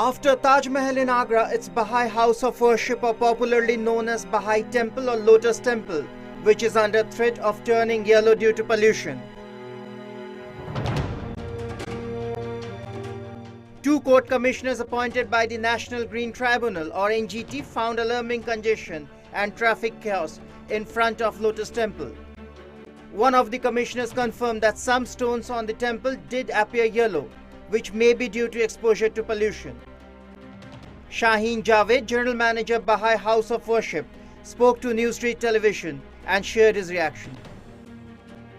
After Taj Mahal in Agra, its Baha'i house of worship, or popularly known as Baha'i Temple or Lotus Temple, which is under threat of turning yellow due to pollution. Two court commissioners appointed by the National Green Tribunal or NGT found alarming congestion and traffic chaos in front of Lotus Temple. One of the commissioners confirmed that some stones on the temple did appear yellow, which may be due to exposure to pollution. Shaheen Javed, General Manager, Baha'i House of Worship, spoke to New Street Television and shared his reaction.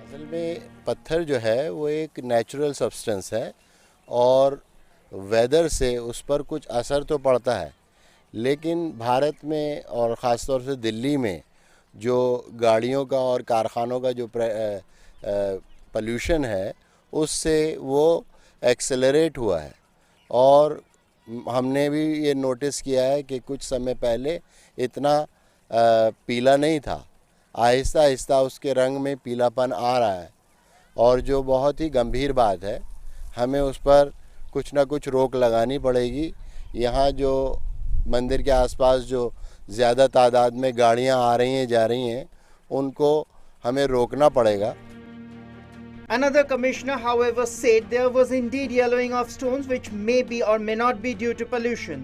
असल में पत्थर जो है वो एक natural substance है और weather से उस पर कुछ असर तो पड़ता है, लेकिन भारत में और ख़ास तौर से दिल्ली में जो गाड़ियों का और कारखानों का जो पोल्यूशन है उससे वो एक्सेलरेट हुआ है। और हमने भी ये नोटिस किया है कि कुछ समय पहले इतना पीला नहीं था, आहिस्ता आहिस्ता उसके रंग में पीलापन आ रहा है और जो बहुत ही गंभीर बात है, हमें उस पर कुछ ना कुछ रोक लगानी पड़ेगी। यहाँ जो मंदिर के आसपास जो ज़्यादा तादाद में गाड़ियाँ आ रही हैं जा रही हैं, उनको हमें रोकना पड़ेगा। Another commissioner, however, said there was indeed yellowing of stones which may be or may not be due to pollution.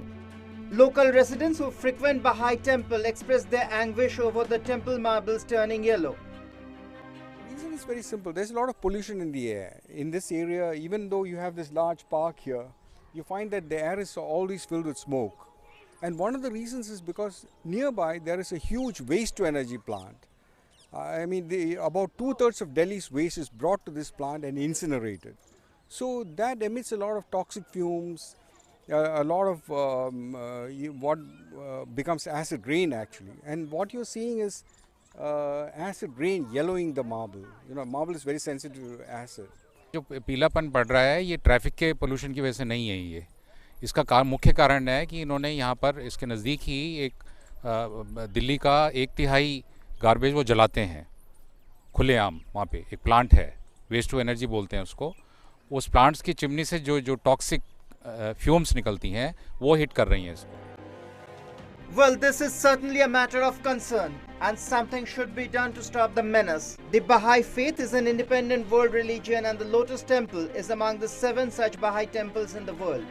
Local residents who frequent Baha'i Temple expressed their anguish over the temple marbles turning yellow. The reason is very simple. There's a lot of pollution in the air. In this area, even though you have this large park here, you find that the air is always filled with smoke. And one of the reasons is because nearby there is a huge waste to energy plant. About 2/3 of Delhi's waste is brought to this plant and incinerated. So that emits a lot of toxic fumes, a lot of what becomes acid rain actually. And what you're seeing is acid rain yellowing the marble. You know, marble is very sensitive to acid. जो पीलापन पड़ रहा है ये traffic के pollution की वजह से नहीं है। ये इसका मुख्य कारण है कि इन्होंने यहाँ पर इसके नज़दीक ही एक दिल्ली का 1/3 गार्बेज वो जलाते हैं खुलेआम। वहाँ पे एक प्लांट है, वेस्ट टू एनर्जी बोलते हैं उसको। उस प्लांट्स की चिमनी से जो टॉक्सिक फ्यूम्स निकलती हैं वो हिट कर रही हैं इसको। Well, this is certainly a matter of concern and something should be done to stop the menace. The Baha'i faith is an independent world religion and the Lotus Temple is among the 7 such Baha'i temples in the world.